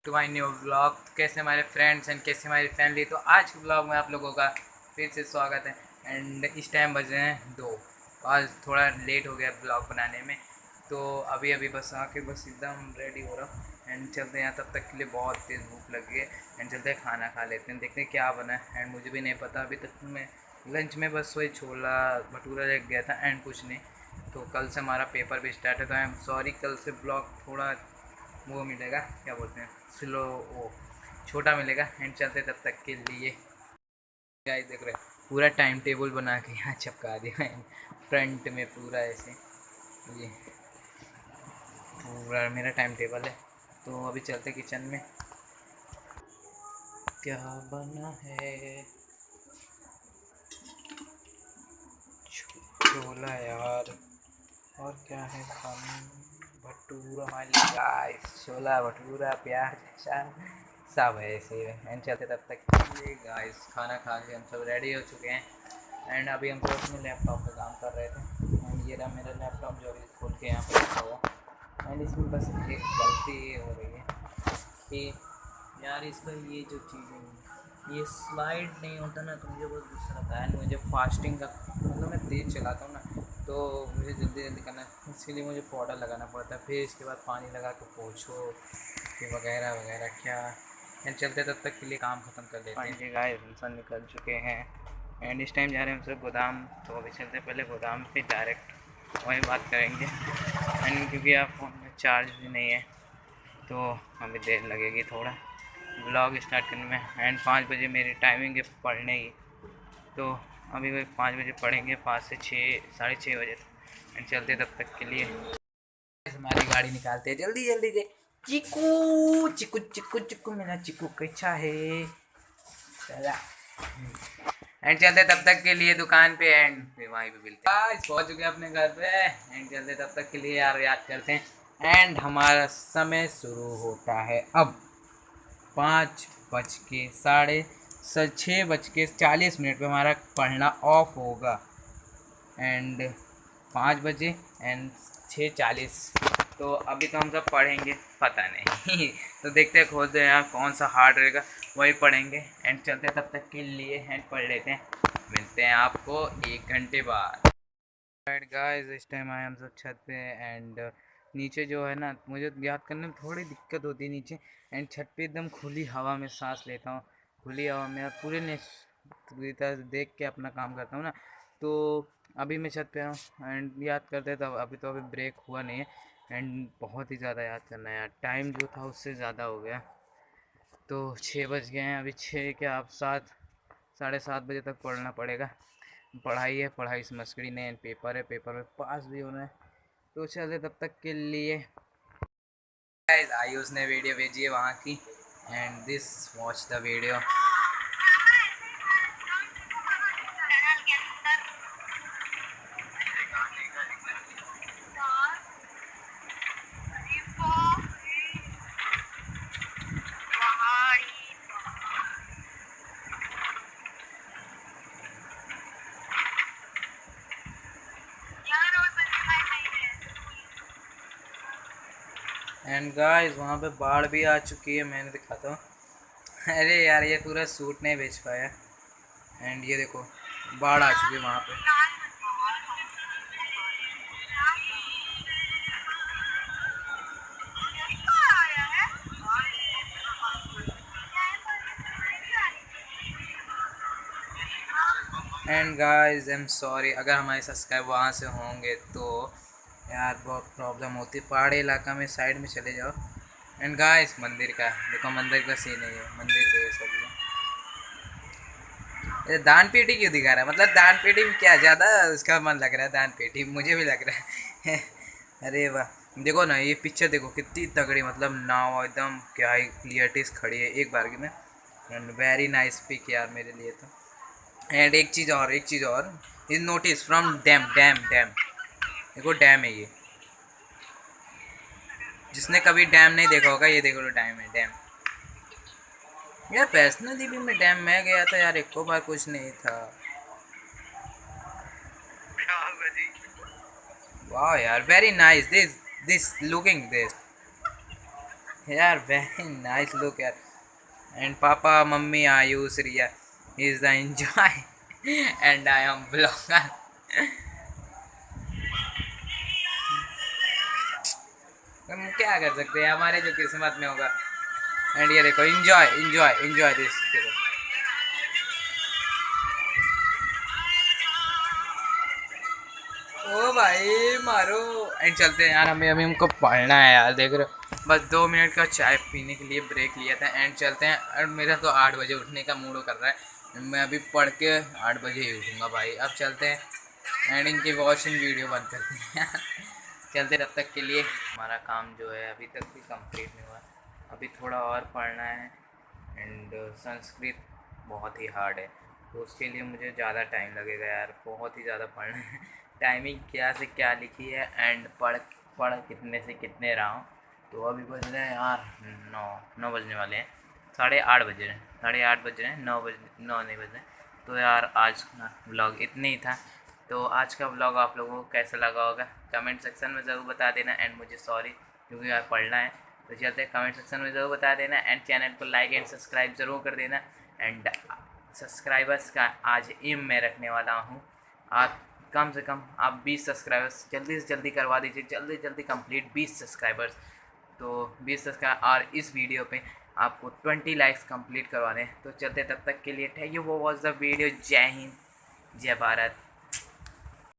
To my new blog. कैसे हमारे friends and कैसे हमारी फैमिली। तो आज के ब्लॉग में आप लोगों का फिर से स्वागत है। एंड इस टाइम बज रहे हैं 2। आज थोड़ा लेट हो गया ब्लॉग बनाने में, तो अभी अभी बस आके बस एकदम रेडी हो रहा हूँ एंड चलते हैं। तब तक के लिए बहुत तेज़ भूख लगी है एंड चलते हैं खाना खा लेते हैं, देखते हैं क्या बना है। एंड मुझे भी नहीं पता अभी तक। मैं लंच में बस वही छोला भटूरा रख गया था एंड कुछ नहीं। तो कल से हमारा पेपर भी स्टार्ट है, तो आई एम सॉरी कल से ब्लॉग थोड़ा वो मिलेगा, क्या बोलते हैं, स्लो, वो छोटा मिलेगा। एंड चलते तब तक के लिए। गाइस देख रहे हैं पूरा टाइम टेबल बना के यहाँ चिपका दिया है फ्रंट में पूरा ऐसे। ये पूरा मेरा टाइम टेबल है। तो अभी चलते किचन में, क्या बना है। छोला यार, और क्या है खाने, भटूरा वाली गाइस, छोला भटूरा प्याज अचार सब है ऐसे ही है। एंड चलते तब तक के लिए गाइस, खाना खा के हम सब रेडी हो चुके हैं। एंड अभी हम सब अपने लैपटॉप पे काम कर रहे थे। एंड ये रहा मेरा लैपटॉप जो अभी खोल के यहाँ पर रखा हुआ। एंड इसमें बस एक गलती हो रही है कि यार इसका ये जो चीज़ है, ये स्लाइड नहीं होता ना, तो मुझे बहुत गुस्सा आता है। मुझे फास्टिंग का मतलब मैं तेज़ चलाता हूँ ना, तो मुझे जल्दी जल्दी करना है, इसके लिए मुझे पाउडर लगाना पड़ता है। फिर इसके बाद पानी लगा के पोछो, फिर वगैरह वगैरह क्या। एंड चलते तब तक के लिए काम ख़त्म कर लेते हैं। गाइस हम सब निकल चुके हैं एंड इस टाइम जा रहे हैं हम सब गोदाम। तो अभी चलते पहले गोदाम पे डायरेक्ट वही बात करेंगे। एंड क्योंकि आप फ़ोन में चार्ज भी नहीं है, तो अभी देर लगेगी थोड़ा ब्लॉग स्टार्ट करने में। एंड 5 बजे मेरी टाइमिंग है पढ़ने की, तो अभी वही 5 बजे पढ़ेंगे, 5 से 6, 6:30 बजे तक। एंड चलते तब तक के लिए। हमारी गाड़ी निकालते हैं जल्दी जल्दी से। चीकू चिकू चिकू चिकू, मेरा चिकू कैसा है, चला। एंड चलते तब तक के लिए दुकान पे। एंड फिर वहीं पे मिलते हैं। पहुंच चुके अपने घर पे। एंड चलते तब तक के लिए यार, याद करते हैं। एंड हमारा समय शुरू होता है अब। 6:40 पे हमारा पढ़ना ऑफ होगा। एंड 5 बजे एंड 6:40, तो अभी तो हम सब पढ़ेंगे, पता नहीं तो देखते हैं, खोलते हैं यार कौन सा हार्ड रहेगा वही पढ़ेंगे। एंड चलते हैं तब तक के लिए। एंड पढ़ लेते हैं, मिलते हैं आपको 1 घंटे बाद। राइट गाइस, इस टाइम आए हम सब छत पे। एंड नीचे जो है ना, मुझे याद करने में थोड़ी दिक्कत होती है नीचे। एंड छत पे एकदम खुली हवा में सांस लेता हूँ, खुली हवा में पूरे ने पूरी तरह से देख के अपना काम करता हूँ ना। तो अभी मैं छत पे हूँ एंड याद करते तो अभी ब्रेक हुआ नहीं है। एंड बहुत ही ज़्यादा याद करना है यार, टाइम जो था उससे ज़्यादा हो गया। तो 6 बज गए हैं, अभी 6 क्या, अब 7, 7:30 बजे तक पढ़ना पड़ेगा। पढ़ाई है, पढ़ाई से मस्करी नहीं, पेपर है, पेपर में पास भी होना है। तो चले तब तक के लिए। गाइस आयुष ने वीडियो भेजी है वहाँ की। And this watch the video. And guys वहाँ पे बाढ़ भी आ चुकी है, मैंने दिखाता हूँ अरे यार ये पूरा सूट नहीं बेच पाया। एंड ये देखो बाढ़ आ चुकी है वहाँ पे। And guys I am sorry अगर हमारे सब्सक्राइब वहाँ से होंगे तो यार बहुत प्रॉब्लम होती है। पहाड़ी इलाका में साइड में चले जाओ। एंड गाइस मंदिर का देखो, मंदिर का सीन है ये, मंदिर के ये सब ये दान पेटी क्यों दिखा रहा है, मतलब दान पेटी में क्या ज़्यादा उसका मन लग रहा है, दान पेटी मुझे भी लग रहा है अरे वाह देखो ना ये पिक्चर देखो कितनी तगड़ी, मतलब नाव एकदम क्या ही क्लियरिटीज खड़ी है एक बार की में। एंड वेरी नाइस पिक यार मेरे लिए तो। एंड एक चीज़ और is notice from dam dam dam, देखो डैम है ये। जिसने कभी डैम नहीं देखा होगा, ये देखो डैम है, डैम। यार वैष्णो देवी में डैम मैं गया था यार, एक को बार कुछ नहीं था। वाह यार very nice, this looking this. यार वेरी नाइस लुक यार। एंड पापा मम्मी Ayush Riya is the enjoy and I am blogger. हम क्या कर सकते हैं, हमारे जो किस्मत में होगा। एंड ये देखो, इंजॉय इंजॉय इंजॉय दिस। ओ भाई मारो। एंड चलते हैं यार, हमें अभी हमको पढ़ना है यार, देख रहे हो। बस 2 मिनट का चाय पीने के लिए ब्रेक लिया था। एंड चलते हैं। और मेरा तो 8 बजे उठने का मूड कर रहा है, मैं अभी पढ़ के 8 बजे ही उठूँगा भाई। अब चलते हैं एंड इनकी वॉचिंग वीडियो बंद करते हैं चलते तब तक के लिए। हमारा काम जो है अभी तक भी कंप्लीट नहीं हुआ, अभी थोड़ा और पढ़ना है। एंड संस्कृत बहुत ही हार्ड है, तो उसके लिए मुझे ज़्यादा टाइम लगेगा यार, बहुत ही ज़्यादा पढ़ना है टाइमिंग क्या से क्या लिखी है एंड पढ़ पढ़ कितने से कितने रहा हूँ। तो अभी बज रहे हैं यार 9 बजने वाले हैं। 8:30 बज रहे हैं, 8:30 बज रहे हैं, 9 नहीं बज रहे हैं। तो यार आज का व्लॉग इतने ही था। तो आज का व्लॉग आप लोगों को कैसा लगा होगा कमेंट सेक्शन में ज़रूर बता देना। एंड मुझे सॉरी क्योंकि यार पढ़ना है, तो चलते कमेंट सेक्शन में ज़रूर बता देना। एंड चैनल को लाइक एंड सब्सक्राइब ज़रूर कर देना। एंड सब्सक्राइबर्स का आज एम मैं रखने वाला हूँ, आप कम से कम आप 20 सब्सक्राइबर्स जल्दी से जल्दी करवा दीजिए, जल्दी जल्दी कंप्लीट 20 सब्सक्राइबर्स। तो 20 सब्सक्राइब और इस वीडियो पे आपको 20 लाइक्स कंप्लीट करवाने हैं। तो चलते तब तक के लिए थैंक यू, वो वॉज द वीडियो। जय हिंद, जय भारत।